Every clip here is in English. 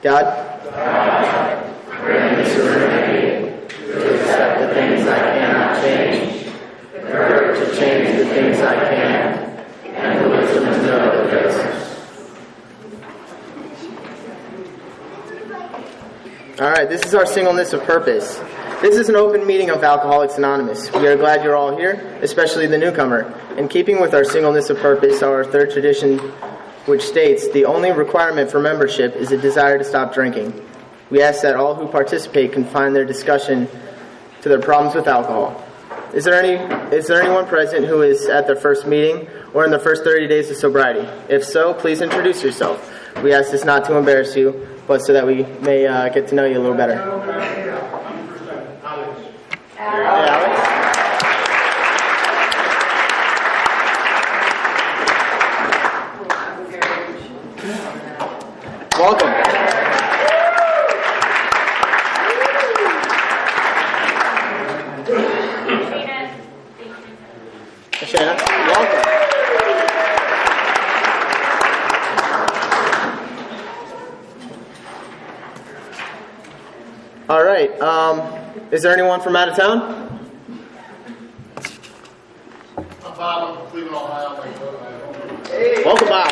God, grant me serenity to accept the things I cannot change, the courage to change the things I can, and the wisdom to know the difference. All right, this is our singleness of purpose. This is an open meeting of Alcoholics Anonymous. We are glad you're all here, especially the newcomer. In keeping with our singleness of purpose, our third tradition, which states the only requirement for membership is a desire to stop drinking. We ask that all who participate confine their discussion to their problems with alcohol. Is there anyone present who is at their first meeting or in the first 30 days of sobriety? If so, please introduce yourself. We ask this not to embarrass you, but so that we may get to know you a little better. Alex? Welcome. Shanna, welcome. All right. Is there anyone from out of town? I'm Bob. I'm Cleveland, Ohio. Hey. Welcome, Bob.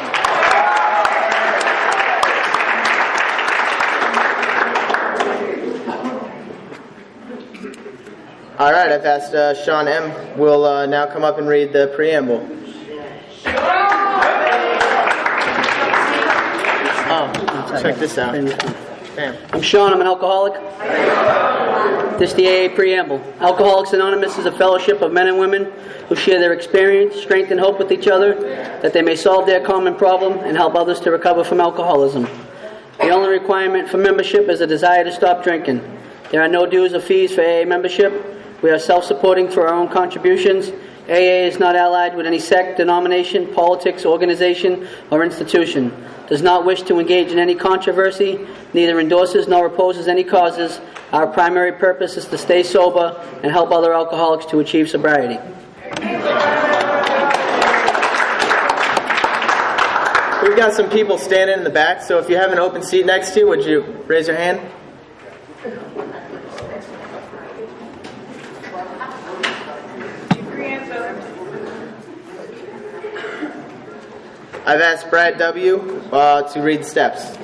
All right. I've asked Sean M. will now come up and read the preamble. Oh, check this out. I'm Sean, I'm an alcoholic. This is the AA Preamble. Alcoholics Anonymous is a fellowship of men and women who share their experience, strength, and hope with each other that they may solve their common problem and help others to recover from alcoholism. The only requirement for membership is a desire to stop drinking. There are no dues or fees for AA membership. We are self-supporting through our own contributions. AA is not allied with any sect, denomination, politics, organization, or institution. Does not wish to engage in any controversy, neither endorses nor opposes any causes. Our primary purpose is to stay sober and help other alcoholics to achieve sobriety. We've got some people standing in the back, so if you have an open seat next to you, would you raise your hand? I've asked Brad W. To read the steps.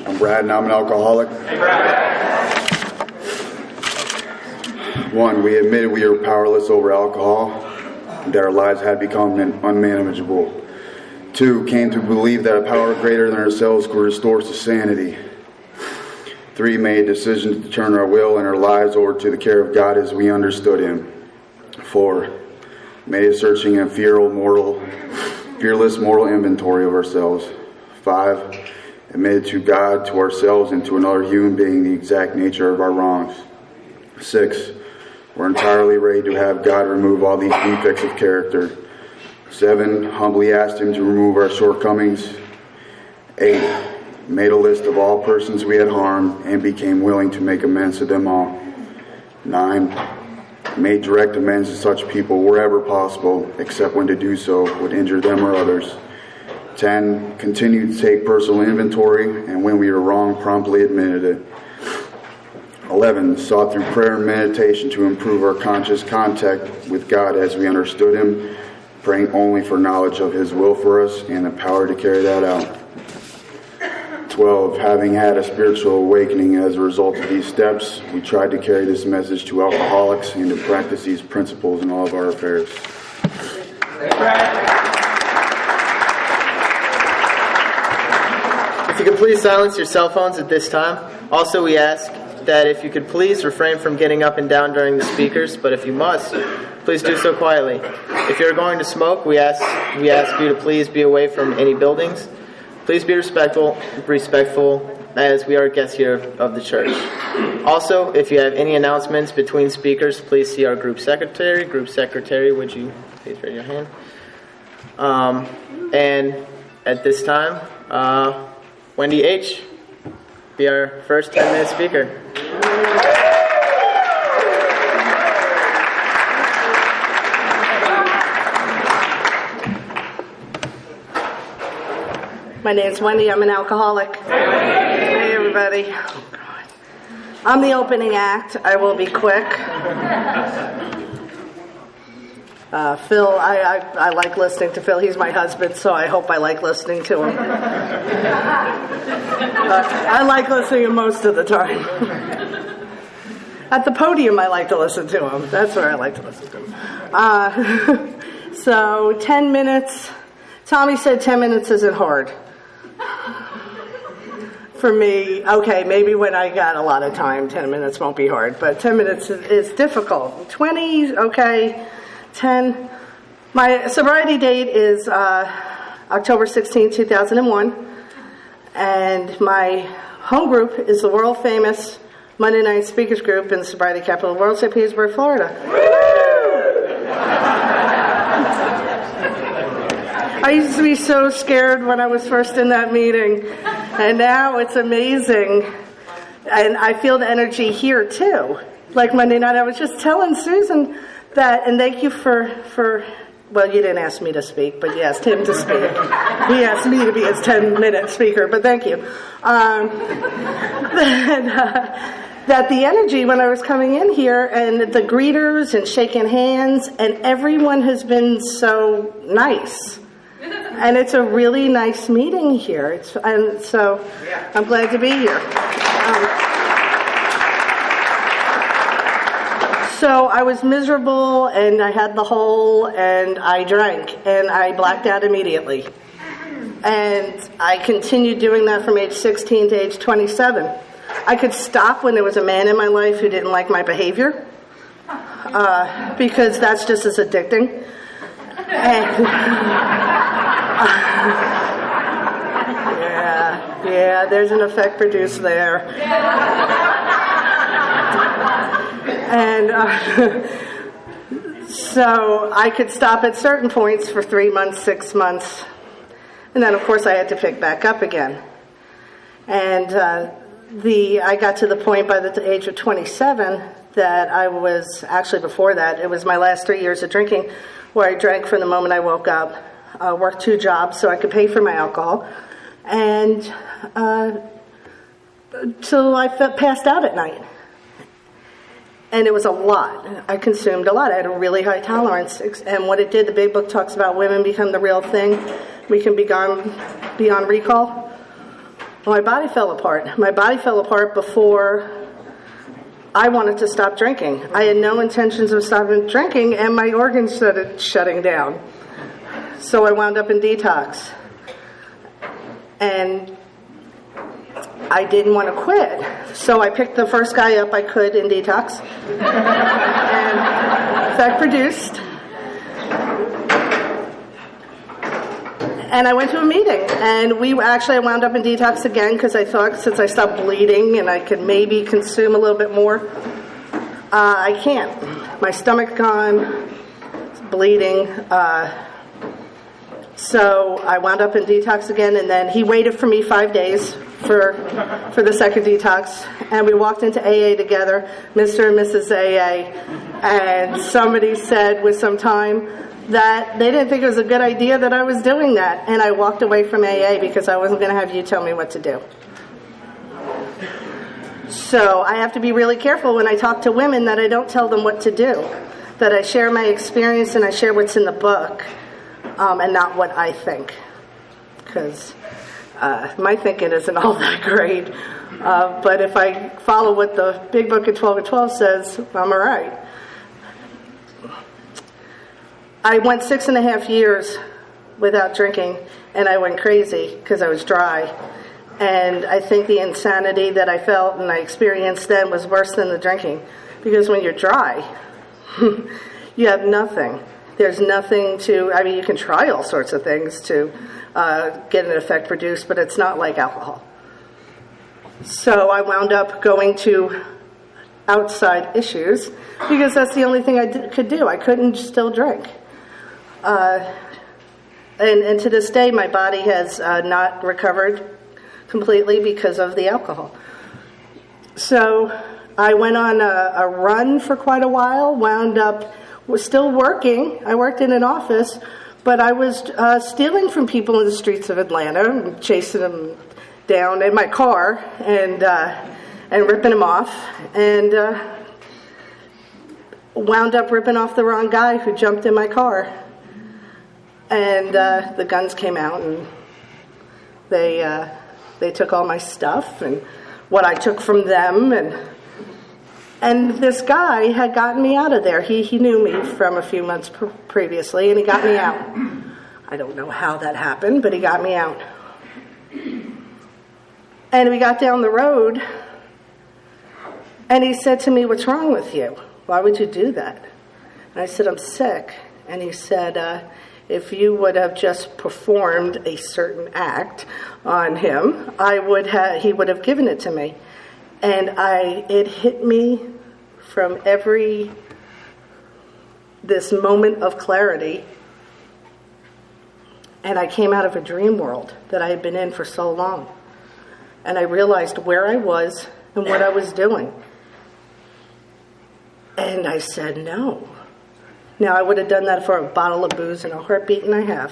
I'm Brad and I'm an alcoholic. Hey, Brad. 1, we admitted we were powerless over alcohol and that our lives had become unmanageable. 2, came to believe that a power greater than ourselves could restore us to sanity. 3, made decisions to turn our will and our lives over to the care of God as we understood Him. 4, made a searching and fearless moral inventory of ourselves. 5, admitted to God, to ourselves, and to another human being the exact nature of our wrongs. 6, we're entirely ready to have God remove all these defects of character. 7, humbly asked Him to remove our shortcomings. 8, made a list of all persons we had harmed and became willing to make amends to them all. 9, made direct amends to such people wherever possible, except when to do so would injure them or others. 10, continued to take personal inventory, and when we were wrong, promptly admitted it. 11, sought through prayer and meditation to improve our conscious contact with God as we understood Him, praying only for knowledge of His will for us and the power to carry that out. 12, having had a spiritual awakening as a result of these steps, we tried to carry this message to alcoholics and to practice these principles in all of our affairs. If you could please silence your cell phones at this time. Also, we ask that if you could please refrain from getting up and down during the speakers, but if you must, please do so quietly. If you're going to smoke, we ask you to please be away from any buildings. Please be respectful as we are guests here of the church. Also, if you have any announcements between speakers, please see our group secretary. Group secretary, would you please raise your hand? And at this time, Wendy H., be our first 10-minute speaker. My name's Wendy. I'm an alcoholic. Hey, everybody. Oh, God. I'm the opening act. I will be quick. Phil, I like listening to Phil. He's my husband, so I hope I like listening to him. I like listening to him most of the time. At the podium, I like to listen to him. That's where I like to listen to him. So 10 minutes. Tommy said 10 minutes isn't hard. For me, okay, maybe when I got a lot of time, 10 minutes won't be hard, but 10 minutes is difficult. 20, okay, 10. My sobriety date is October 16, 2001, and my home group is the world famous Monday Night Speakers Group in the sobriety capital of the world, St. Petersburg, Florida. I used to be so scared when I was first in that meeting, and now it's amazing. And I feel the energy here, too. Like Monday night, I was just telling Susan that, and thank you for well, you didn't ask me to speak, but you asked him to speak. He asked me to be his 10-minute speaker, but thank you. That the energy when I was coming in here, and the greeters and shaking hands, and everyone has been so nice. And it's a really nice meeting here. And so I'm glad to be here. So I was miserable, and I had the hole, and I drank, and I blacked out immediately. And I continued doing that from age 16 to age 27. I could stop when there was a man in my life who didn't like my behavior, because that's just as addicting. And yeah, there's an effect produced there. And so I could stop at certain points for 3 months, 6 months, and then of course I had to pick back up again. And I got to the point by the age of 27 that I was, actually before that, it was my last 3 years of drinking, where I drank from the moment I woke up, worked 2 jobs so I could pay for my alcohol, and till I passed out at night. And it was a lot. I consumed a lot. I had a really high tolerance. And what it did, the big book talks about women become the real thing. We can be gone beyond recall. Well, my body fell apart. My body fell apart before I wanted to stop drinking. I had no intentions of stopping drinking, and my organs started shutting down. So I wound up in detox. And I didn't want to quit. So I picked the first guy up I could in detox. And effect produced. And I went to a meeting, and I wound up in detox again because I thought since I stopped bleeding and I could maybe consume a little bit more, I can't. My stomach's gone, it's bleeding. So I wound up in detox again, and then he waited for me 5 days for the second detox, and we walked into AA together, Mr. and Mrs. AA, and somebody said with some time that they didn't think it was a good idea that I was doing that, and I walked away from AA because I wasn't going to have you tell me what to do. So I have to be really careful when I talk to women that I don't tell them what to do, that I share my experience and I share what's in the book, and not what I think, because my thinking isn't all that great. But if I follow what the big book of 12 and 12 says, I'm all right. I went 6.5 years without drinking, and I went crazy because I was dry. And I think the insanity that I felt and I experienced then was worse than the drinking, because when you're dry, you have nothing. There's nothing you can try all sorts of things to get an effect produced, but it's not like alcohol. So I wound up going to outside issues because that's the only thing I could do. I couldn't still drink. And to this day, my body has not recovered completely because of the alcohol. So I went on a run for quite a while, was still working. I worked in an office, but I was stealing from people in the streets of Atlanta, and chasing them down in my car and ripping them off, and wound up ripping off the wrong guy who jumped in my car. And the guns came out, and they took all my stuff and what I took from them, and this guy had gotten me out of there. He knew me from a few months previously, and he got me out. I don't know how that happened, but he got me out. And we got down the road, and he said to me, "What's wrong with you? Why would you do that?" And I said, "I'm sick." And he said, if you would have just performed a certain act on him, he would have given it to me. And it hit me from this moment of clarity. And I came out of a dream world that I had been in for so long. And I realized where I was and what I was doing. And I said, no. Now, I would have done that for a bottle of booze and a heartbeat, and I have.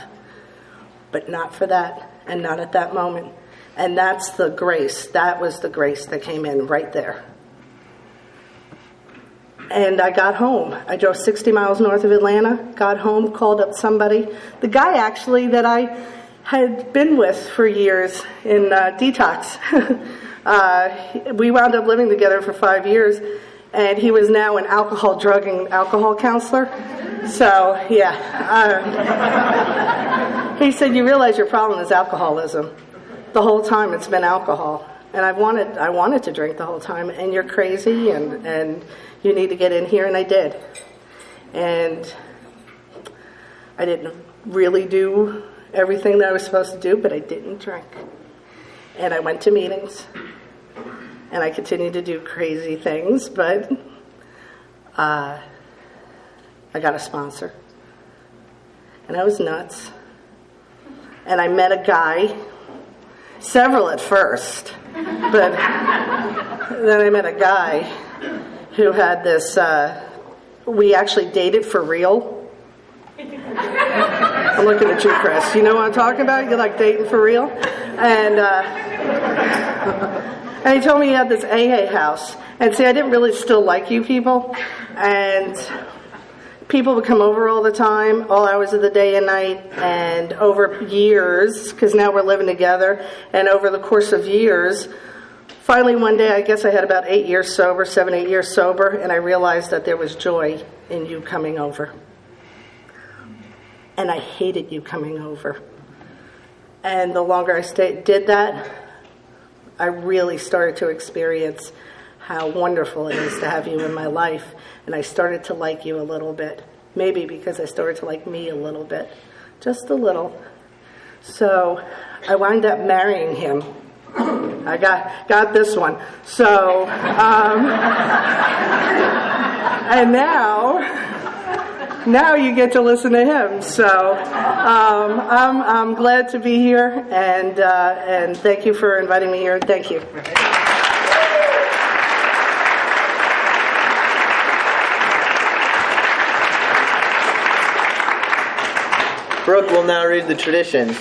But not for that, and not at that moment. And that's the grace. That was the grace that came in right there. And I got home. I drove 60 miles north of Atlanta, got home, called up somebody. The guy, actually, that I had been with for years in detox. We wound up living together for 5 years. And he was now an alcohol, drug, and alcohol counselor. So, yeah. He said, "You realize your problem is alcoholism. The whole time it's been alcohol. And I wanted to drink the whole time. And you're crazy, and you need to get in here." And I did. And I didn't really do everything that I was supposed to do, but I didn't drink. And I went to meetings. And I continued to do crazy things, but I got a sponsor. And I was nuts. And I met a guy, several at first, but then I met a guy who had this, we actually dated for real. I'm looking at you, Chris. You know what I'm talking about? You like dating for real? And he told me he had this AA house. And see, I didn't really still like you people. And people would come over all the time, all hours of the day and night. And over years, because now we're living together, and over the course of years, finally one day, I guess I had about 8 years sober, 8 years sober, and I realized that there was joy in you coming over. And I hated you coming over. And the longer I did that, I really started to experience how wonderful it is to have you in my life. And I started to like you a little bit. Maybe because I started to like me a little bit. Just a little. So I wound up marrying him. I got this one. So, and now you get to listen to him. So I'm glad to be here, and thank you for inviting me here. Thank you. Brooke will now read the traditions.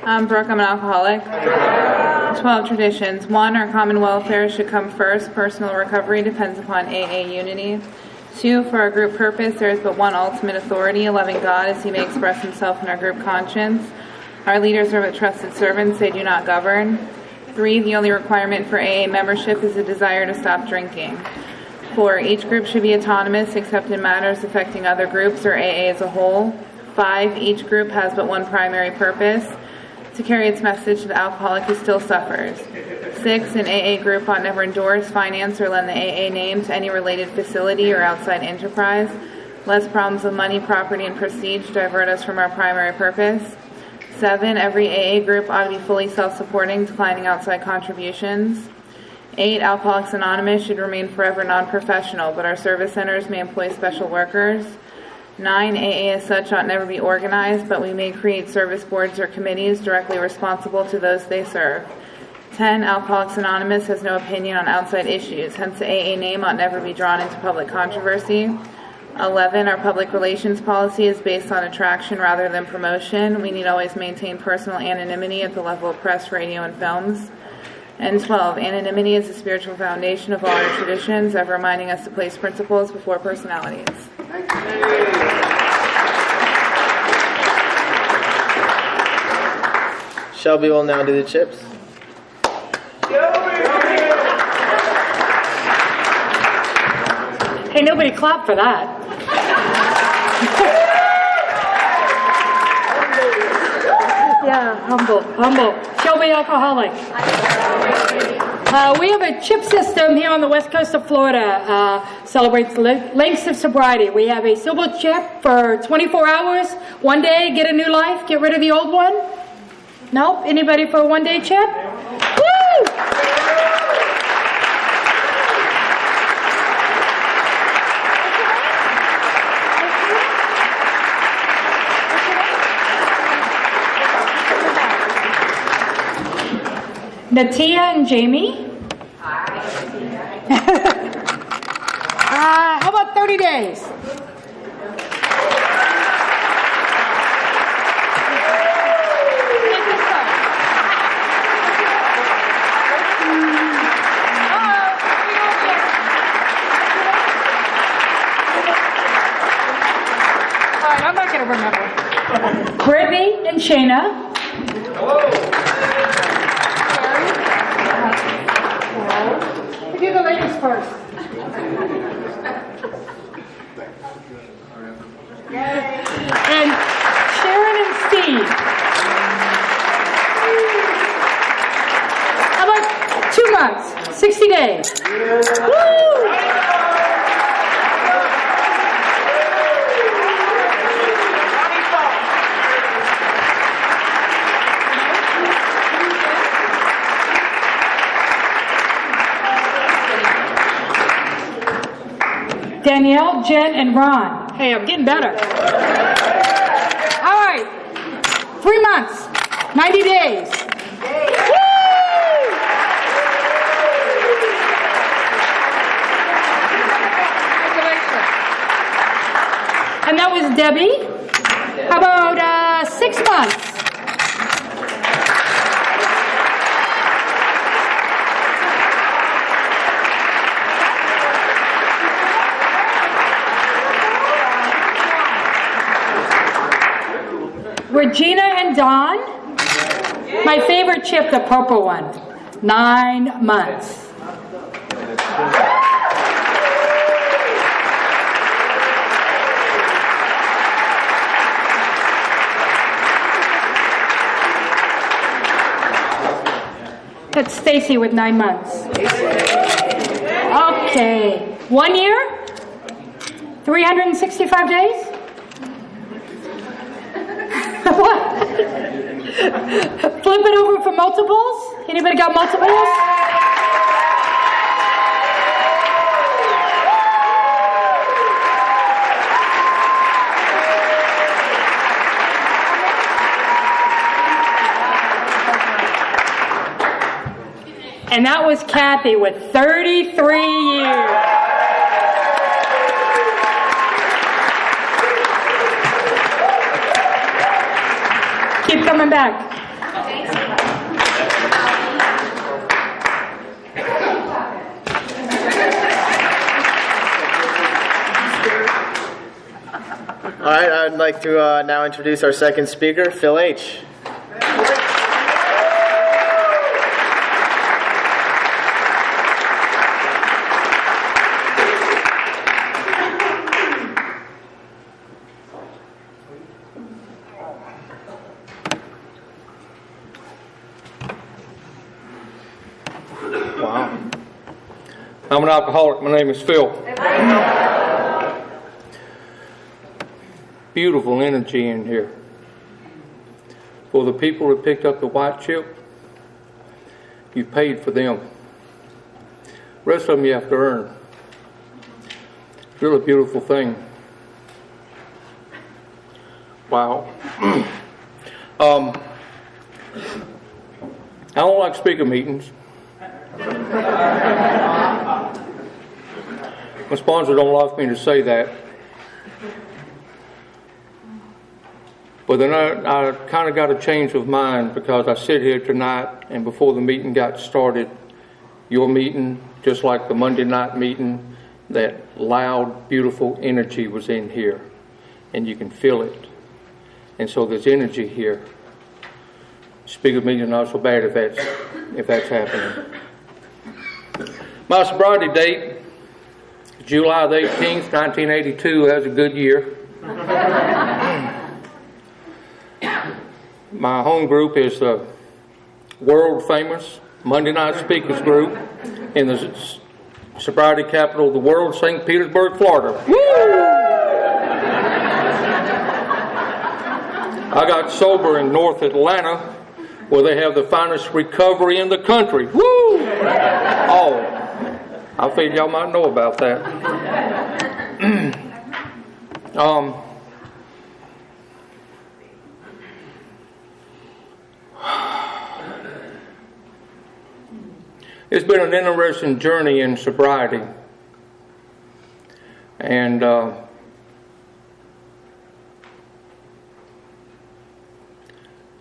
I'm Brooke, I'm an alcoholic. 12 traditions. 1, our common welfare should come first. Personal recovery depends upon AA unity. 2, for our group purpose, there is but one ultimate authority, a loving God, as he may express himself in our group conscience. Our leaders are but trusted servants, they do not govern. 3, the only requirement for AA membership is a desire to stop drinking. 4, each group should be autonomous except in matters affecting other groups or AA as a whole. 5, each group has but one primary purpose, to carry its message to the alcoholic who still suffers. 6, an AA group ought never endorse, finance, or lend the AA name to any related facility or outside enterprise, lest problems of money, property, and prestige divert us from our primary purpose. 7, every AA group ought to be fully self-supporting, declining outside contributions. 8, Alcoholics Anonymous should remain forever non-professional, but our service centers may employ special workers. 9, AA as such ought never be organized, but we may create service boards or committees directly responsible to those they serve. 10, Alcoholics Anonymous has no opinion on outside issues, hence the AA name ought never be drawn into public controversy. 11, our public relations policy is based on attraction rather than promotion. We need always maintain personal anonymity at the level of press, radio, and films. And 12, anonymity is the spiritual foundation of all our traditions, ever reminding us to place principles before personalities. Shelby will now do the chips. Hey, nobody clapped for that. Yeah, humble. Shelby alcoholic. We have a chip system here on the west coast of Florida. Celebrates lengths of sobriety. We have a silver chip for 24 hours. One day, get a new life. Get rid of the old one. Nope. Anybody for a one-day chip? Woo! Natia and Jamie. How about 30 days? All right, I'm not going to remember. Brittany and Shayna. Do the ladies first. And Sharon and Steve. How about 2 months? 60 days. Woo! Danielle, Jen, and Ron. Hey, I'm getting better. All right. 3 months. 90 days. Woo! Congratulations. And that was Debbie. How about 6 months? Regina and Dawn. My favorite chip, the purple one. 9 months. That's Stacy with 9 months. Okay. 1 year? 365 days? What? Flip it over for multiples? Anybody got multiples? And that was Kathy with 33 years. Keep coming back. All right, I'd like to now introduce our second speaker, Phil H. Wow. I'm an alcoholic. My name is Phil. Beautiful energy in here. For the people that picked up the white chip, you paid for them. rest of them you have to earn. It's really a beautiful thing. Wow. I don't like speaker meetings. My sponsor don't like me to say that. But then I kind of got a change of mind because I sit here tonight and before the meeting got started, your meeting, just like the Monday night meeting, that loud, beautiful energy was in here. And you can feel it. And so there's energy here. Speaker meeting not so bad if that's happening. My sobriety date, July the 18th, 1982. That was a good year. My home group is the world famous Monday Night Speakers Group in the sobriety capital of the world, St. Petersburg, Florida. I got sober in North Atlanta, where they have the finest recovery in the country. Woo! Oh, I figured y'all might know about that. It's been an interesting journey in sobriety. And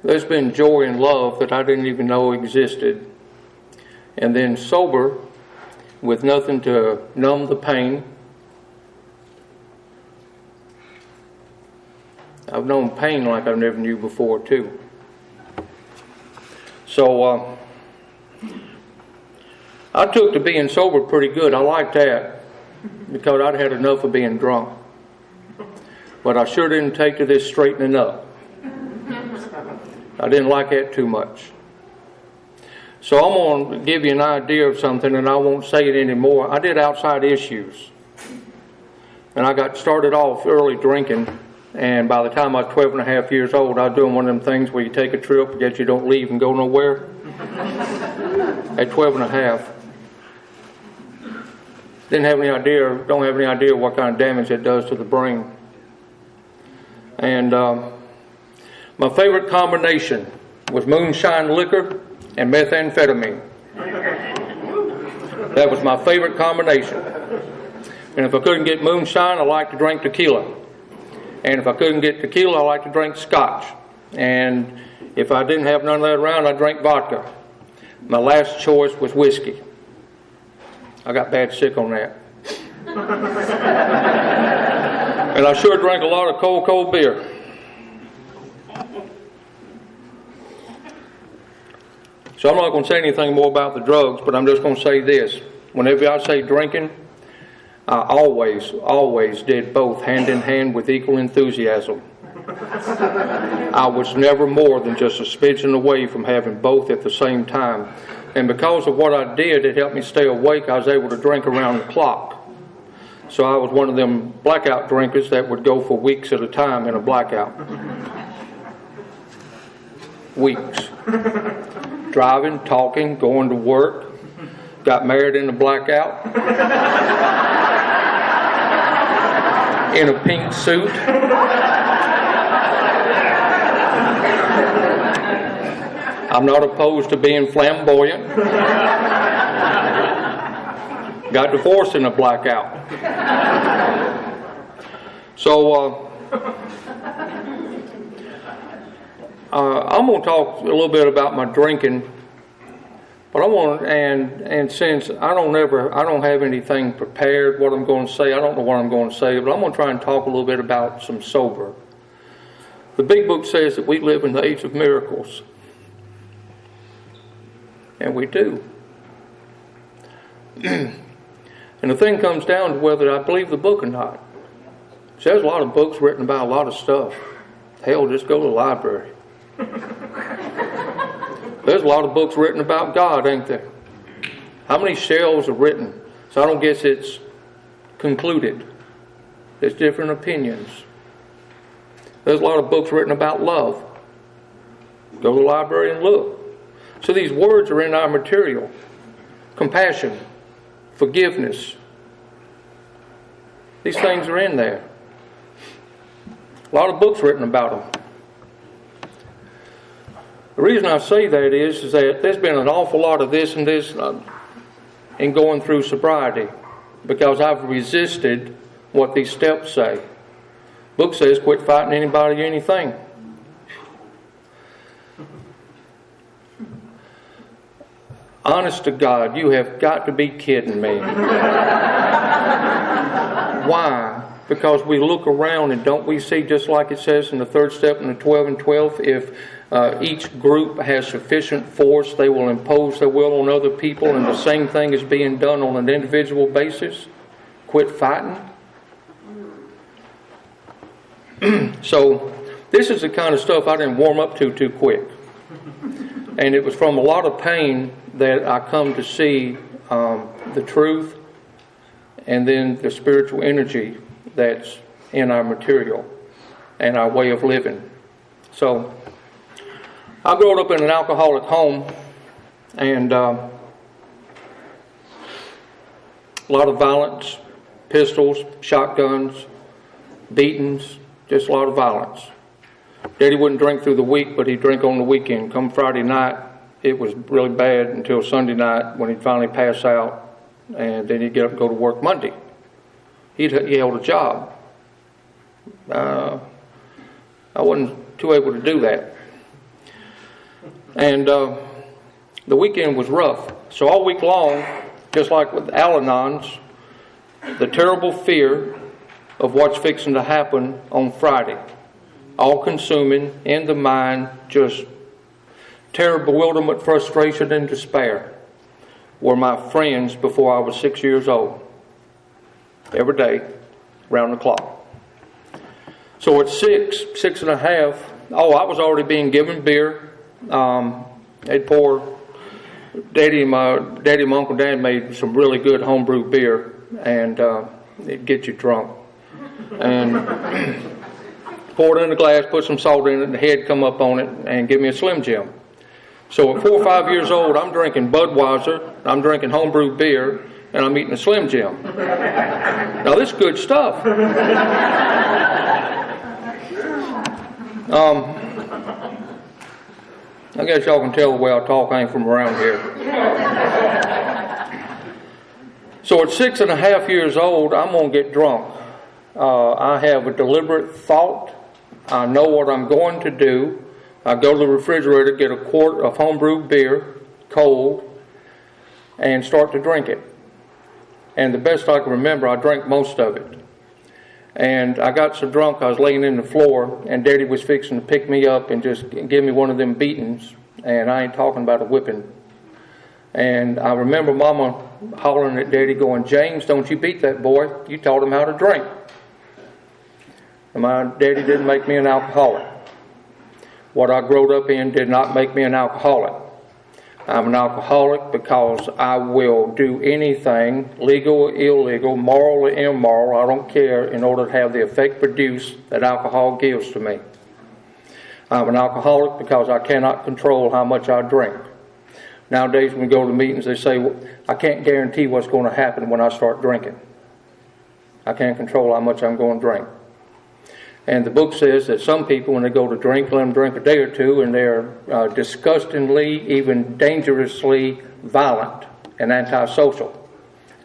there's been joy and love that I didn't even know existed. And then sober, with nothing to numb the pain. I've known pain like I never knew before, too. So, I took to being sober pretty good. I liked that because I'd had enough of being drunk. But I sure didn't take to this straightening up. I didn't like that too much. So I'm going to give you an idea of something, and I won't say it anymore. I did outside issues. And I got started off early drinking, and by the time I was 12 and a half years old, I was doing one of them things where you take a trip, yet you don't leave and go nowhere. At 12 and a half. Don't have any idea what kind of damage it does to the brain. And my favorite combination was moonshine liquor and methamphetamine. That was my favorite combination. And if I couldn't get moonshine, I liked to drink tequila. And if I couldn't get tequila, I liked to drink scotch. And if I didn't have none of that around, I drank vodka. My last choice was whiskey. I got bad sick on that. And I sure drank a lot of cold beer. So I'm not going to say anything more about the drugs, but I'm just going to say this. Whenever I say drinking, I always did both hand in hand with equal enthusiasm. I was never more than just a smidgen away from having both at the same time. And because of what I did, it helped me stay awake. I was able to drink around the clock. So I was one of them blackout drinkers that would go for weeks at a time in a blackout. Weeks. Driving, talking, going to work. Got married in a blackout. In a pink suit. I'm not opposed to being flamboyant. Got divorced in a blackout. So, I'm going to talk a little bit about my drinking, but I want and since I don't have anything prepared what I'm going to say. I don't know what I'm going to say, but I'm going to try and talk a little bit about some sober. The big book says that we live in the age of miracles. And we do. And the thing comes down to whether I believe the book or not. See, there's a lot of books written about a lot of stuff. Hell, just go to the library. There's a lot of books written about God, ain't there? How many shelves are written? So I don't guess it's concluded. There's different opinions. There's a lot of books written about love. Go to the library and look. So these words are in our material. Compassion, forgiveness. These things are in there. A lot of books written about them. The reason I say that is that there's been an awful lot of this and this in going through sobriety, because I've resisted what these steps say. Book says quit fighting anybody or anything. Honest to God, you have got to be kidding me. Why? Because we look around and don't we see, just like it says in the third step in the 12 and 12, if each group has sufficient force, they will impose their will on other people, and the same thing is being done on an individual basis. Quit fighting. So this is the kind of stuff I didn't warm up to too quick. And it was from a lot of pain that I come to see the truth and then the spiritual energy that's in our material and our way of living. So I grew up in an alcoholic home, and a lot of violence, pistols, shotguns, beatings, just a lot of violence. Daddy wouldn't drink through the week, but he'd drink on the weekend. Come Friday night, it was really bad until Sunday night when he'd finally pass out, and then he'd get up and go to work Monday. He held a job. I wasn't too able to do that. And the weekend was rough. So all week long, just like with Al-Anons, the terrible fear of what's fixing to happen on Friday, all consuming in the mind, just terror, bewilderment, frustration, and despair were my friends before I was 6 years old. Every day, round the clock. So at 6 and a half, I was already being given beer. They'd pour. Daddy and my Uncle Dan made some really good homebrew beer, and it'd get you drunk. And pour it in a glass, put some salt in it, and the head come up on it, and give me a Slim Jim. So at 4 or 5 years old, I'm drinking Budweiser, I'm drinking homebrew beer, and I'm eating a Slim Jim. Now this is good stuff. I guess y'all can tell the way I talk, I ain't from around here. So at 6 and a half years old, I'm going to get drunk. I have a deliberate thought. I know what I'm going to do. I go to the refrigerator, get a quart of homebrewed beer, cold, and start to drink it. And the best I can remember, I drank most of it. And I got so drunk, I was laying in the floor, and Daddy was fixing to pick me up and just give me one of them beatings. And I ain't talking about a whipping. And I remember Mama hollering at Daddy going, "James, don't you beat that boy. You taught him how to drink." And my daddy didn't make me an alcoholic. What I grew up in did not make me an alcoholic. I'm an alcoholic because I will do anything, legal or illegal, moral or immoral, I don't care, in order to have the effect produced that alcohol gives to me. I'm an alcoholic because I cannot control how much I drink. Nowadays when we go to meetings, they say, well, I can't guarantee what's going to happen when I start drinking. I can't control how much I'm going to drink. And the book says that some people, when they go to drink, let them drink a day or two, and they're disgustingly, even dangerously violent and antisocial.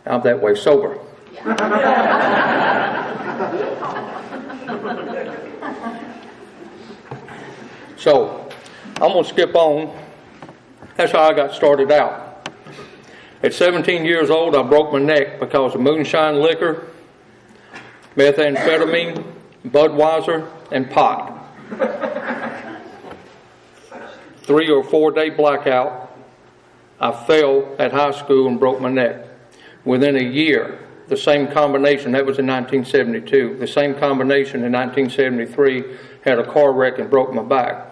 I'm that way sober. So, I'm going to skip on. That's how I got started out. At 17 years old, I broke my neck because of moonshine liquor, methamphetamine, Budweiser, and pot. 3 or 4 day blackout. I fell at high school and broke my neck. Within a year, the same combination, that was in 1972, the same combination in 1973 had a car wreck and broke my back.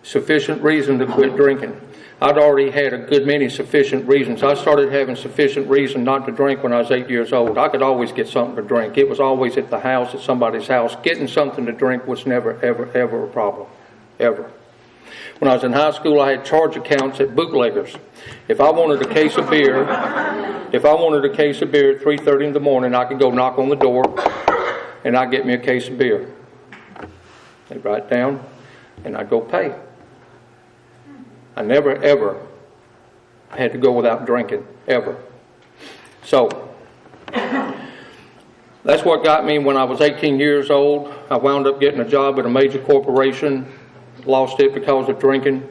Sufficient reason to quit drinking. I'd already had a good many sufficient reasons. I started having sufficient reason not to drink when I was 8 years old. I could always get something to drink. It was always at the house, at somebody's house. Getting something to drink was never, ever, ever a problem. Ever. When I was in high school, I had charge accounts at bootleggers. If I wanted a case of beer at 3:30 in the morning, I could go knock on the door and I'd get me a case of beer. They'd write down and I'd go pay. I never ever had to go without drinking, ever. So, that's what got me when I was 18 years old. I wound up getting a job at a major corporation, lost it because of drinking.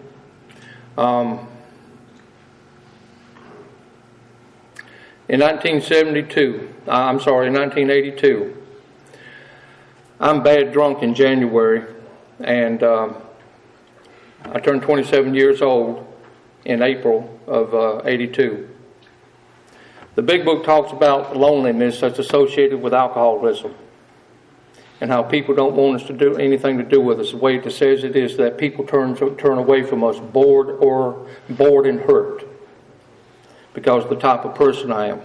In 1982, I'm bad drunk in January, and I turned 27 years old in April of 82. The big book talks about loneliness that's associated with alcoholism and how people don't want us to do anything to do with us. The way it says it is that people turn away from us bored and hurt because of the type of person I am.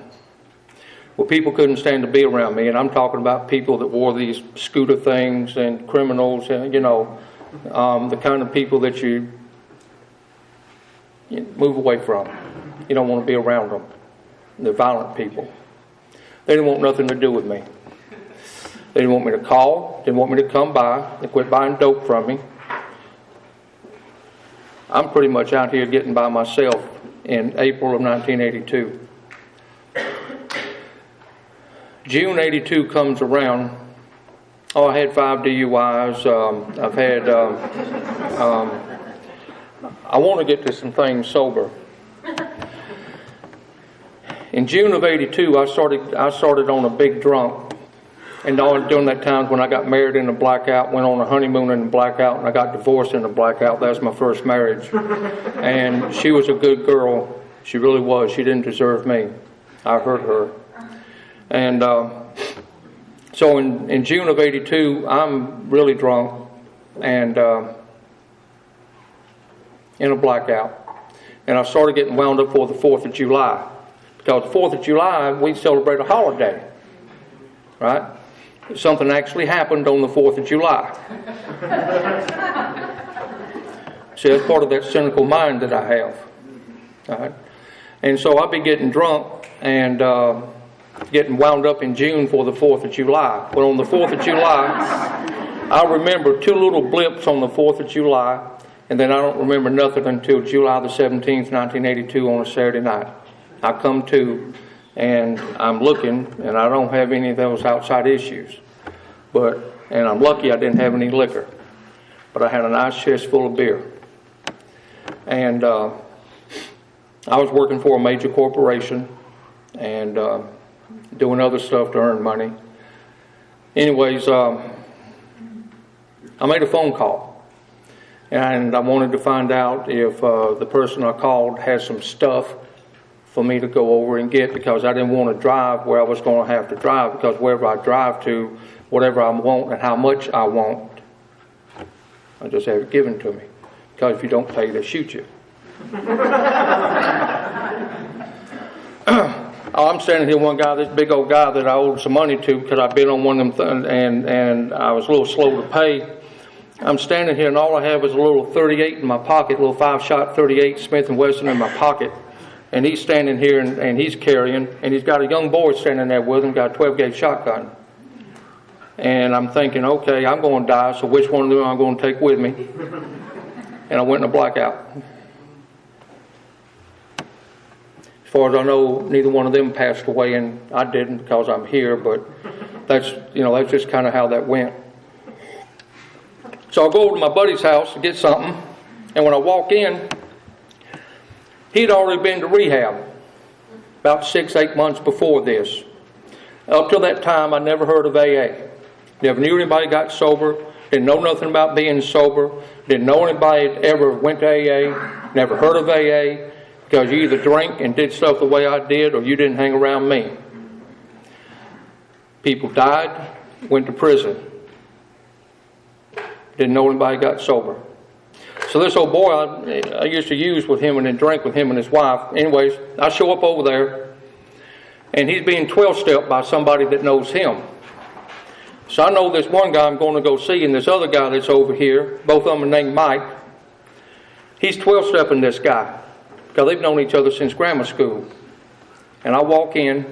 Well, people couldn't stand to be around me, and I'm talking about people that wore these scooter things and criminals, and the kind of people that you move away from. You don't want to be around them. They're violent people. They didn't want nothing to do with me. They didn't want me to call, didn't want me to come by. They quit buying dope from me. I'm pretty much out here getting by myself in April of 1982. June 82 comes around. I had 5 DUIs. I want to get to some things sober. In June of 82, I started on a big drunk. And during that time when I got married in a blackout, went on a honeymoon in a blackout, and I got divorced in a blackout. That was my first marriage. And she was a good girl. She really was. She didn't deserve me. I hurt her. And so in June of 82, I'm really drunk and in a blackout. And I started getting wound up for the 4th of July. Because the 4th of July, we celebrate a holiday. Right? Something actually happened on the 4th of July. See, that's part of that cynical mind that I have. All right? And so I'd be getting drunk and getting wound up in June for the 4th of July. Well, on the 4th of July, I remember 2 little blips on the 4th of July, and then I don't remember nothing until July the 17th, 1982 on a Saturday night. I come to, and I'm looking, and I don't have any of those outside issues. And I'm lucky I didn't have any liquor. But I had a nice chest full of beer. And I was working for a major corporation and doing other stuff to earn money. Anyways, I made a phone call. And I wanted to find out if the person I called had some stuff for me to go over and get, because I didn't want to drive where I was going to have to drive, because wherever I drive to, whatever I want and how much I want, I just have it given to me. Because if you don't pay, they shoot you. I'm standing here, one guy, this big old guy that I owed some money to because I've been on one of them and I was a little slow to pay. I'm standing here and all I have is a little 38 in my pocket, a little 5-shot 38 Smith & Wesson in my pocket. And he's standing here and he's carrying, and he's got a young boy standing there with him, got a 12-gauge shotgun. And I'm thinking, okay, I'm going to die, so which one of them am I going to take with me? And I went in a blackout. As far as I know, neither one of them passed away, and I didn't because I'm here, but that's just kind of how that went. So I go over to my buddy's house to get something, and when I walk in, he'd already been to rehab about 6-8 months before this. Up till that time, I never heard of AA. Never knew anybody got sober. Didn't know nothing about being sober. Didn't know anybody that ever went to AA. Never heard of AA, because you either drank and did stuff the way I did, or you didn't hang around me. People died, went to prison. Didn't know anybody got sober. So this old boy I used to use with him and then drink with him and his wife. Anyways, I show up over there, and he's being 12-stepped by somebody that knows him. So I know this one guy I'm going to go see, and this other guy that's over here, both of them are named Mike. He's 12-stepping this guy, because they've known each other since grammar school. And I walk in,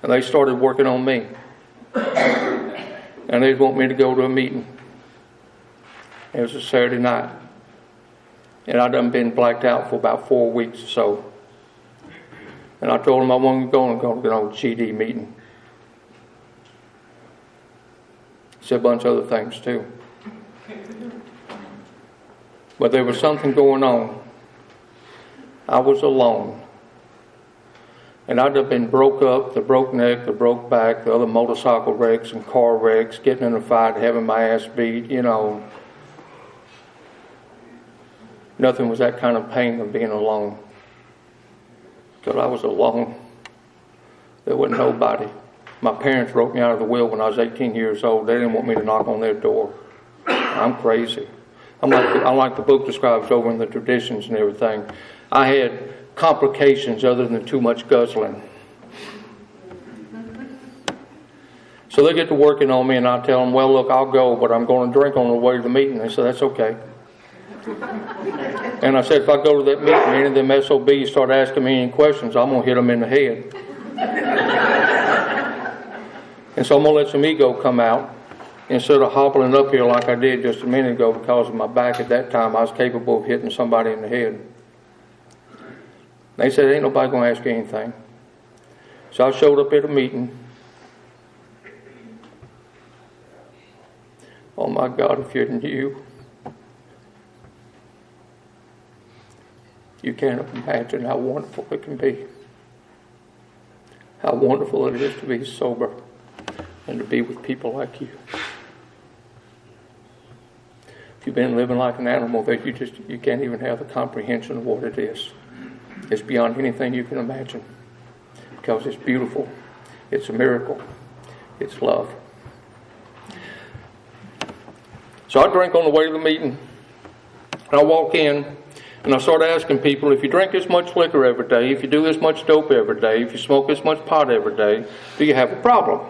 and they started working on me. And they want me to go to a meeting. It was a Saturday night. And I'd done been blacked out for about 4 weeks or so. And I told them I wasn't going to go to an GD meeting. Said a bunch of other things too. But there was something going on. I was alone. And I'd have been broke up, the broke neck, the broke back, the other motorcycle wrecks and car wrecks, getting in a fight, having my ass beat, you know. Nothing was that kind of pain of being alone. Because I was alone. There wasn't nobody. My parents wrote me out of the will when I was 18 years old. They didn't want me to knock on their door. I'm crazy. I'm like the book describes over in the traditions and everything. I had complications other than too much guzzling. So they get to working on me, and I tell them, well, look, I'll go, but I'm going to drink on the way to the meeting. They said, that's okay. And I said, if I go to that meeting, any of them SOBs start asking me any questions, I'm going to hit them in the head. And so I'm going to let some ego come out. Instead of hobbling up here like I did just a minute ago because of my back at that time, I was capable of hitting somebody in the head. They said, ain't nobody going to ask you anything. So I showed up at a meeting. Oh my God, if you knew. You can't imagine how wonderful it can be. How wonderful it is to be sober and to be with people like you. If you've been living like an animal, that you can't even have the comprehension of what it is. It's beyond anything you can imagine. Because it's beautiful. It's a miracle. It's love. So I drink on the way to the meeting. And I walk in. And I start asking people, if you drink this much liquor every day, if you do this much dope every day, if you smoke this much pot every day, do you have a problem?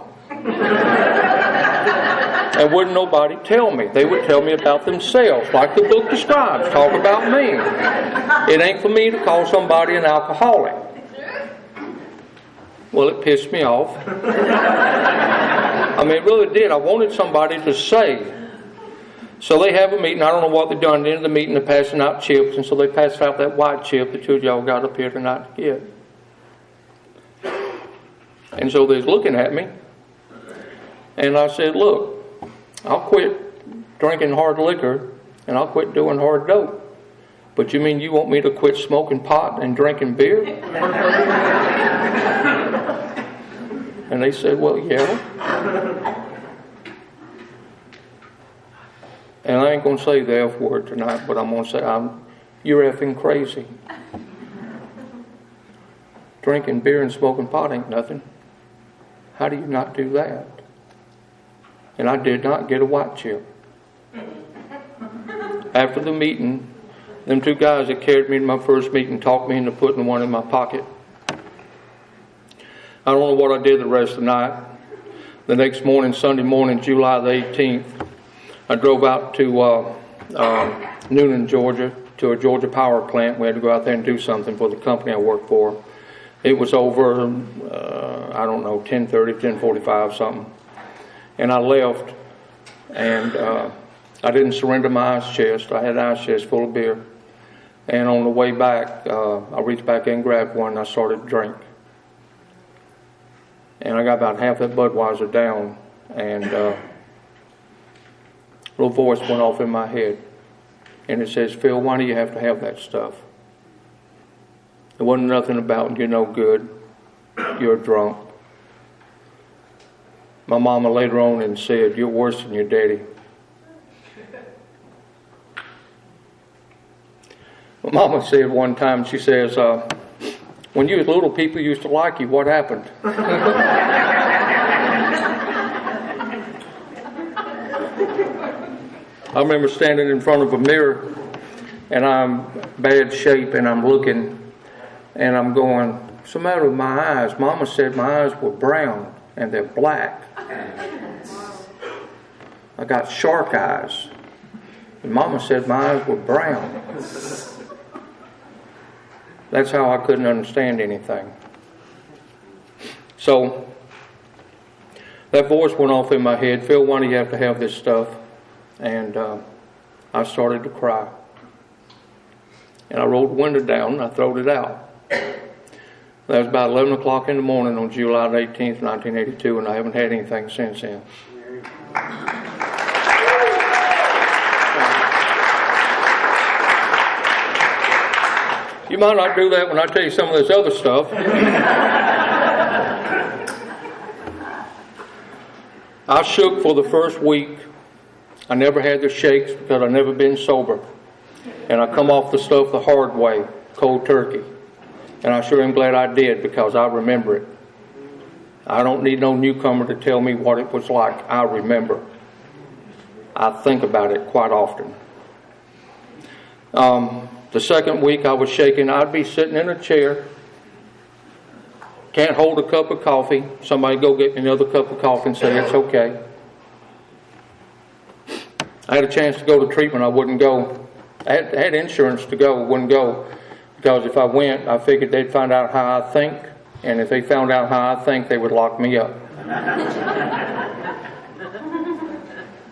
And wouldn't nobody tell me. They would tell me about themselves, like the book describes. Talk about me. It ain't for me to call somebody an alcoholic. Well, it pissed me off. I mean, it really did. I wanted somebody to say. So they have a meeting. I don't know what they've done. At the end of the meeting, they're passing out chips. And so they passed out that white chip that two of y'all got up here tonight to get. And so they're looking at me. And I said, look, I'll quit drinking hard liquor and I'll quit doing hard dope. But you mean you want me to quit smoking pot and drinking beer? And they said, well, yeah. And I ain't going to say the F word tonight, but I'm going to say, you're effing crazy. Drinking beer and smoking pot ain't nothing. How do you not do that? And I did not get a white chip. After the meeting, them two guys that carried me to my first meeting talked me into putting one in my pocket. I don't know what I did the rest of the night. The next morning, Sunday morning, July the 18th, I drove out to Noonan, Georgia, to a Georgia power plant. We had to go out there and do something for the company I worked for. It was over, 10:30, 10:45, something. And I left, and I didn't surrender my ice chest. I had an ice chest full of beer. And on the way back, I reached back in and grabbed one, and I started to drink. And I got about half that Budweiser down, and a little voice went off in my head. And it says, Phil, why do you have to have that stuff? There wasn't nothing about you're no good, you're drunk. My mama later on and said, you're worse than your daddy. My mama said one time, she says, when you was little, people used to like you. What happened? I remember standing in front of a mirror, and I'm bad shape, and I'm looking, and I'm going, what's the matter with my eyes? Mama said my eyes were brown, and they're black. I got shark eyes. And Mama said my eyes were brown. That's how I couldn't understand anything. So that voice went off in my head, Phil, why do you have to have this stuff? And I started to cry. And I rolled the window down and I throwed it out. That was about 11 o'clock in the morning on July 18th, 1982, and I haven't had anything since then. You might not do that when I tell you some of this other stuff. I shook for the first week. I never had the shakes because I've never been sober. And I come off the stuff the hard way, cold turkey. And I sure am glad I did because I remember it. I don't need no newcomer to tell me what it was like. I remember. I think about it quite often. The second week I was shaking. I'd be sitting in a chair. Can't hold a cup of coffee. Somebody go get me another cup of coffee and say it's okay. I had a chance to go to treatment. I wouldn't go. I had insurance to go. Wouldn't go. Because if I went, I figured they'd find out how I think. And if they found out how I think, they would lock me up.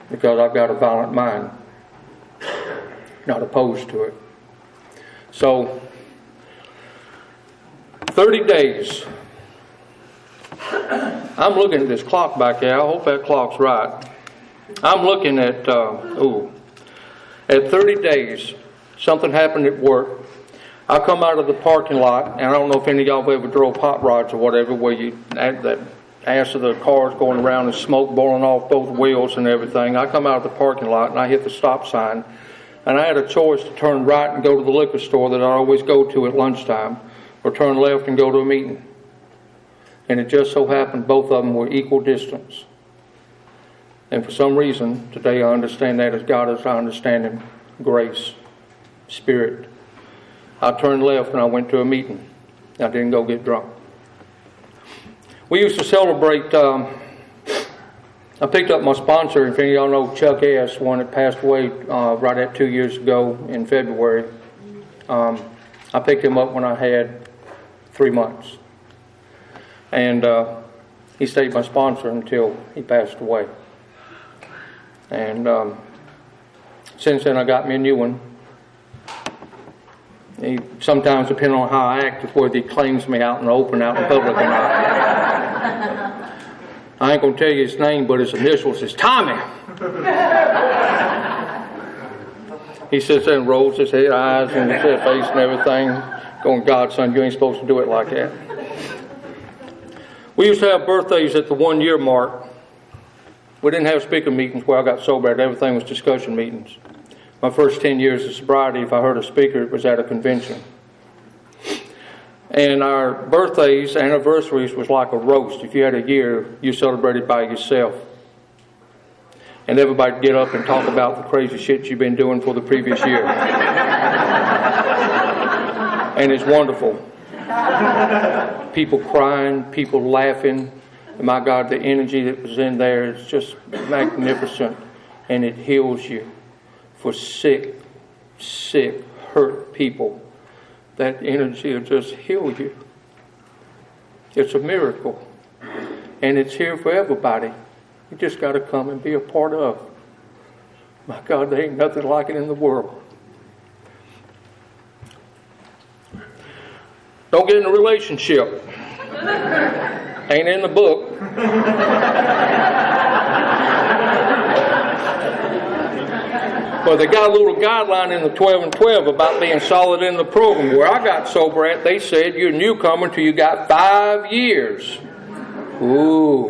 Because I've got a violent mind. Not opposed to it. So, 30 days. I'm looking at this clock back there. I hope that clock's right. I'm looking at, at 30 days, something happened at work. I come out of the parking lot, and I don't know if any of y'all ever drove hot rods or whatever, where you that ass of the cars going around and smoke boiling off both wheels and everything. I come out of the parking lot, and I hit the stop sign. And I had a choice to turn right and go to the liquor store that I always go to at lunchtime, or turn left and go to a meeting. And it just so happened both of them were equal distance. And for some reason, today I understand that as God as I understand Him, grace, Spirit. I turned left and I went to a meeting. I didn't go get drunk. We used to celebrate... I picked up my sponsor, if any of y'all know Chuck S., one that passed away right at 2 years ago in February. I picked him up when I had 3 months. And he stayed my sponsor until he passed away. And since then I got me a new one. He sometimes, depending on how I act, is whether he claims me out in the open, out in public or not. I ain't going to tell you his name, but his initials is Tommy. He sits there and rolls his head, eyes, and his face and everything, going, God, son, you ain't supposed to do it like that. We used to have birthdays at the 1 year mark. We didn't have speaker meetings where I got sober. Everything was discussion meetings. My first 10 years of sobriety, if I heard a speaker, it was at a convention. And our birthdays, anniversaries was like a roast. If you had a year, you celebrated by yourself. And everybody would get up and talk about the crazy shit you've been doing for the previous year. And it's wonderful. People crying, people laughing. And my God, the energy that was in there is just magnificent. And it heals you. For sick, hurt people, that energy will just heal you. It's a miracle. And it's here for everybody. You just got to come and be a part of. My God, there ain't nothing like it in the world. Don't get in a relationship. Ain't in the book. But they got a little guideline in the 12 and 12 about being solid in the program. Where I got sober at, they said you're a newcomer until you got 5 years. Ooh.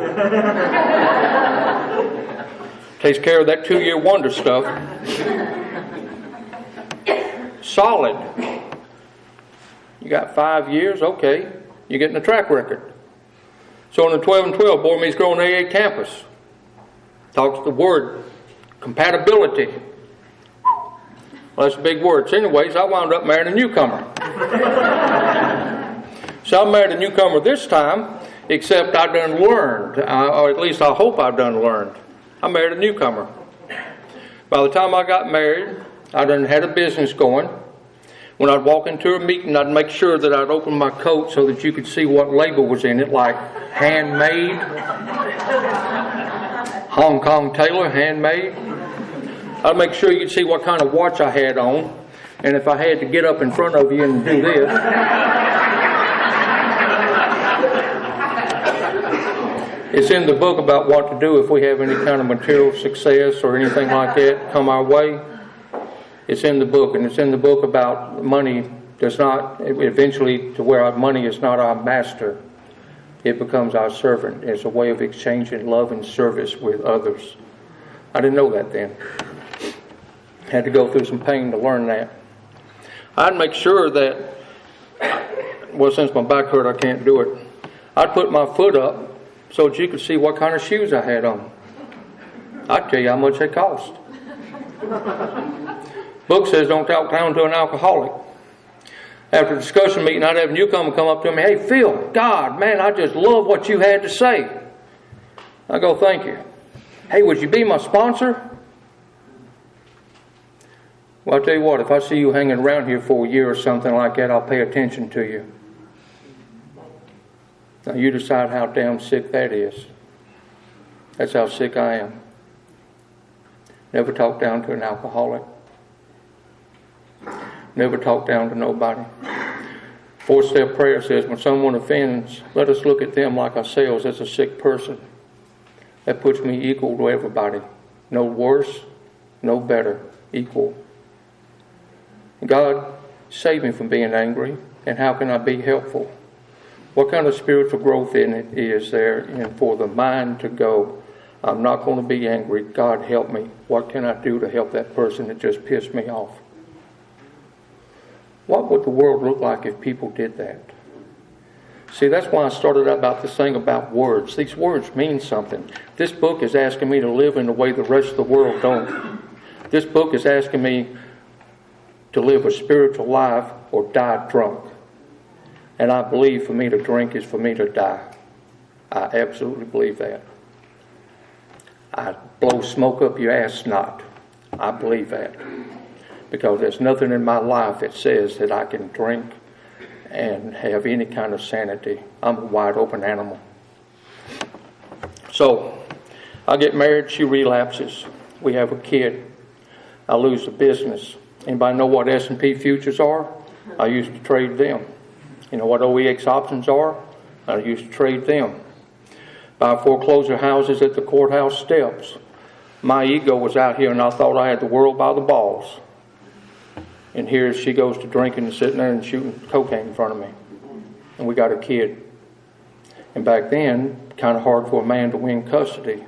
Takes care of that 2 year wonder stuff. Solid. You got 5 years, okay. You're getting a track record. So in the 12 and 12, board meets girl on AA campus. Talks the word compatibility. Well, that's a big word. So anyways, I wound up marrying a newcomer. So I married a newcomer this time, except I done learned, or at least I hope I done learned. I married a newcomer. By the time I got married, I done had a business going. When I'd walk into a meeting, I'd make sure that I'd open my coat so that you could see what label was in it, like handmade, Hong Kong tailor, handmade. I'd make sure you could see what kind of watch I had on, and if I had to get up in front of you and do this. It's in the book about what to do if we have any kind of material success or anything like that come our way. It's in the book, and it's in the book about money does not, eventually to where our money is not our master. It becomes our servant. It's a way of exchanging love and service with others. I didn't know that then. Had to go through some pain to learn that. I'd make sure that, well, since my back hurt, I can't do it. I'd put my foot up so that you could see what kind of shoes I had on. I'd tell you how much they cost. Book says don't talk down to an alcoholic. After a discussion meeting, I'd have a newcomer come up to me, "Hey, Phil, God, man, I just love what you had to say." I go, "Thank you." "Hey, would you be my sponsor?" Well, I'll tell you what, if I see you hanging around here for a year or something like that, I'll pay attention to you. Now you decide how damn sick that is. That's how sick I am. Never talk down to an alcoholic. Never talk down to nobody. 4-step prayer says, when someone offends, let us look at them like ourselves as a sick person. That puts me equal to everybody. No worse, no better, equal. God, save me from being angry, and how can I be helpful? What kind of spiritual growth in it is there? And for the mind to go, I'm not going to be angry. God, help me. What can I do to help that person that just pissed me off? What would the world look like if people did that? See, that's why I started out about this thing about words. These words mean something. This book is asking me to live in the way the rest of the world don't. This book is asking me to live a spiritual life or die drunk. And I believe for me to drink is for me to die. I absolutely believe that. I blow smoke up your ass snot. I believe that. Because there's nothing in my life that says that I can drink and have any kind of sanity. I'm a wide open animal. So, I get married, she relapses. We have a kid. I lose the business. Anybody know what S&P futures are? I used to trade them. You know what OEX options are? I used to trade them. Buy foreclosure houses at the courthouse steps. My ego was out here and I thought I had the world by the balls. And here she goes to drinking and sitting there and shooting cocaine in front of me. And we got a kid. And back then, kind of hard for a man to win custody.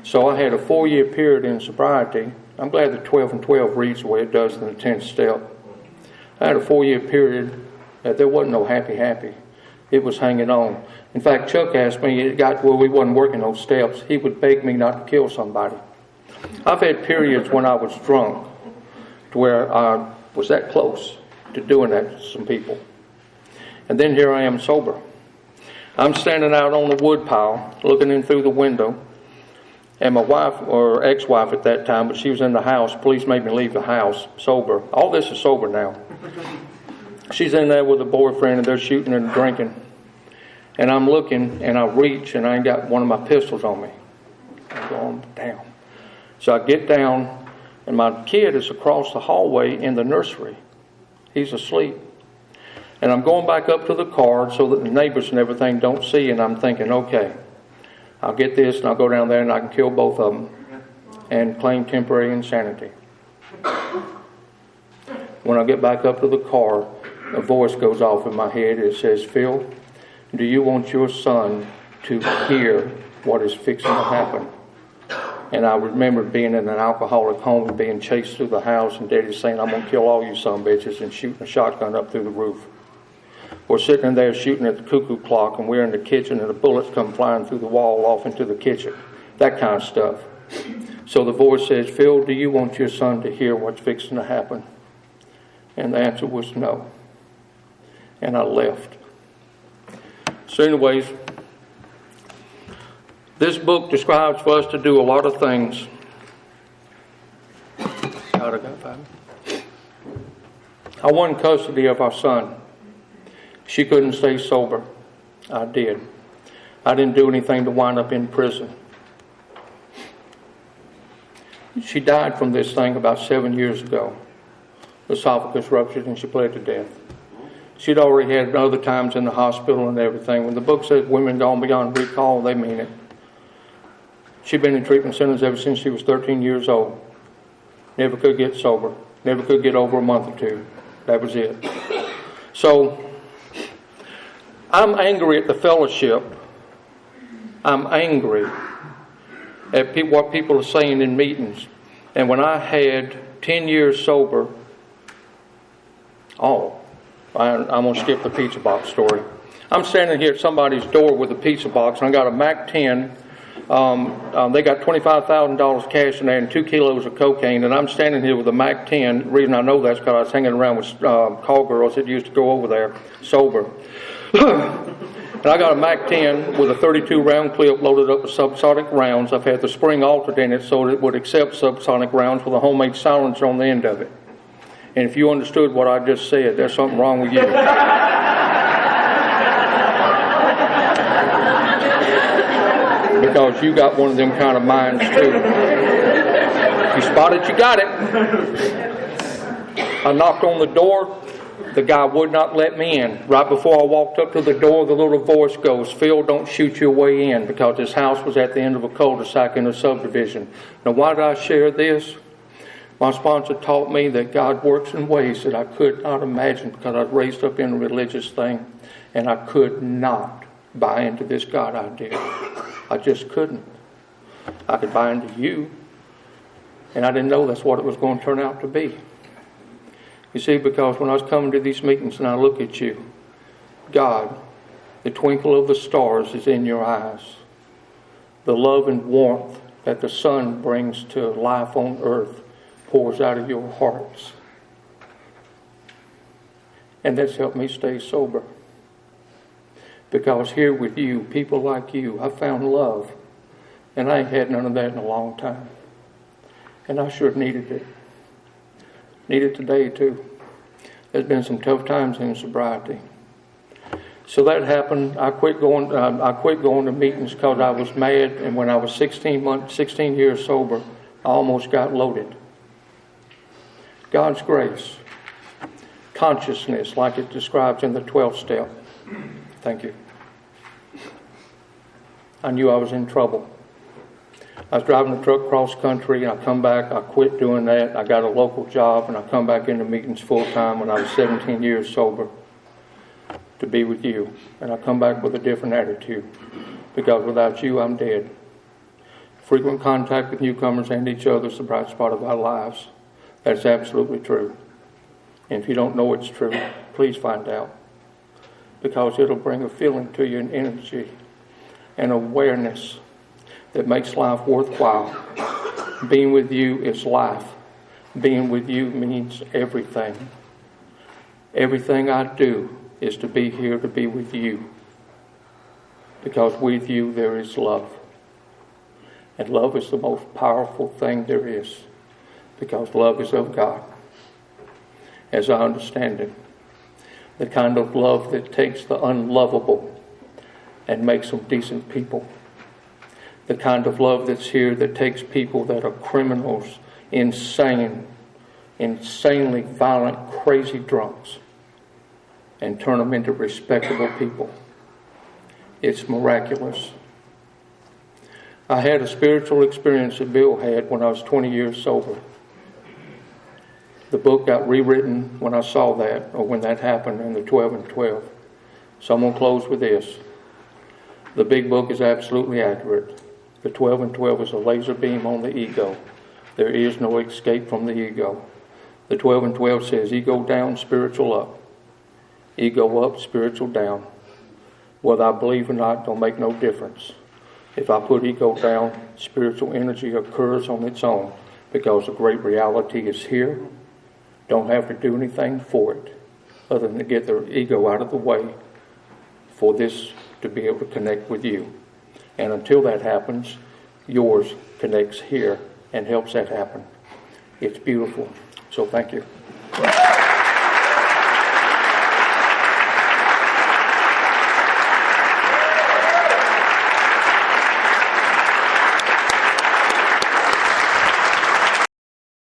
So I had a 4-year period in sobriety. I'm glad that 12 and 12 reads the way it does in the 10th step. I had a 4-year period that there wasn't no happy. It was hanging on. In fact, Chuck asked me, it got where we wasn't working those steps. He would beg me not to kill somebody. I've had periods when I was drunk to where I was that close to doing that to some people. And then here I am sober. I'm standing out on the wood pile, looking in through the window, and my wife, or ex-wife at that time, but she was in the house. Police made me leave the house sober. All this is sober now. She's in there with a boyfriend, and they're shooting and drinking. And I'm looking, and I reach, and I ain't got one of my pistols on me. I'm going down. So I get down, and my kid is across the hallway in the nursery. He's asleep. And I'm going back up to the car so that the neighbors and everything don't see, and I'm thinking, okay, I'll get this, and I'll go down there, and I can kill both of them and claim temporary insanity. When I get back up to the car, a voice goes off in my head. It says, Phil, do you want your son to hear what is fixing to happen? And I remember being in an alcoholic home and being chased through the house, and Daddy saying, I'm going to kill all you son bitches, and shooting a shotgun up through the roof. We're sitting in there shooting at the cuckoo clock, and we're in the kitchen, and the bullets come flying through the wall off into the kitchen. That kind of stuff. So the voice says, Phil, do you want your son to hear what's fixing to happen? And the answer was no. And I left. So anyways, this book describes for us to do a lot of things. quiet. I got 5 minutes. I won custody of our son. She couldn't stay sober. I did. I didn't do anything to wind up in prison. She died from this thing about 7 years ago. The esophagus ruptured and she bled to death. She'd already had other times in the hospital and everything. When the book says women gone beyond recall, they mean it. She'd been in treatment centers ever since she was 13 years old. Never could get sober. Never could get over a month or two. That was it. So, I'm angry at the fellowship. I'm angry at what people are saying in meetings. And when I had 10 years sober, I'm going to skip the pizza box story. I'm standing here at somebody's door with a pizza box, and I got a MAC 10. They got $25,000 cash in there and 2 kilos of cocaine, and I'm standing here with a MAC 10. The reason I know that's because I was hanging around with call girls that used to go over there sober. And I got a MAC 10 with a 32 round clip loaded up with subsonic rounds. I've had the spring altered in it so it would accept subsonic rounds with a homemade silencer on the end of it. And if you understood what I just said, there's something wrong with you. Because you got one of them kind of minds too. If you spot it, you got it. I knocked on the door. The guy would not let me in. Right before I walked up to the door, the little voice goes, "Phil, don't shoot your way in," because his house was at the end of a cul-de-sac in a subdivision. Now, why did I share this? My sponsor taught me that God works in ways that I could not imagine because I was raised up in a religious thing, and I could not buy into this God idea. I just couldn't. I could buy into you, and I didn't know that's what it was going to turn out to be. You see, because when I was coming to these meetings and I look at you, God, the twinkle of the stars is in your eyes. The love and warmth that the sun brings to life on earth pours out of your hearts. And that's helped me stay sober. Because here with you, people like you, I found love. And I ain't had none of that in a long time. And I sure needed it. Need it today too. There's been some tough times in sobriety. So that happened. I quit going to meetings because I was mad. And when I was 16 years sober, I almost got loaded. God's grace, consciousness, like it describes in the 12th step. Thank you. I knew I was in trouble. I was driving a truck cross country, and I come back. I quit doing that. I got a local job, and I come back into meetings full time when I was 17 years sober to be with you. And I come back with a different attitude because without you, I'm dead. Frequent contact with newcomers and each other is the bright spot of our lives. That's absolutely true. And if you don't know it's true, please find out. Because it'll bring a feeling to you, an energy, an awareness that makes life worthwhile. Being with you is life. Being with you means everything. Everything I do is to be here to be with you. Because with you there is love. And love is the most powerful thing there is. Because love is of God. As I understand it. The kind of love that takes the unlovable and makes them decent people. The kind of love that's here that takes people that are criminals, insanely violent, crazy drunks, and turn them into respectable people. It's miraculous. I had a spiritual experience that Bill had when I was 20 years sober. The book got rewritten when I saw that, or when that happened in the 12 and 12. So I'm going to close with this. The big book is absolutely accurate. The 12 and 12 is a laser beam on the ego. There is no escape from the ego. The 12 and 12 says ego down, spiritual up. Ego up, spiritual down. Whether I believe or not don't make no difference. If I put ego down, spiritual energy occurs on its own because the great reality is here. Don't have to do anything for it other than to get their ego out of the way for this to be able to connect with you. And until that happens, yours connects here and helps that happen. It's beautiful. So thank you.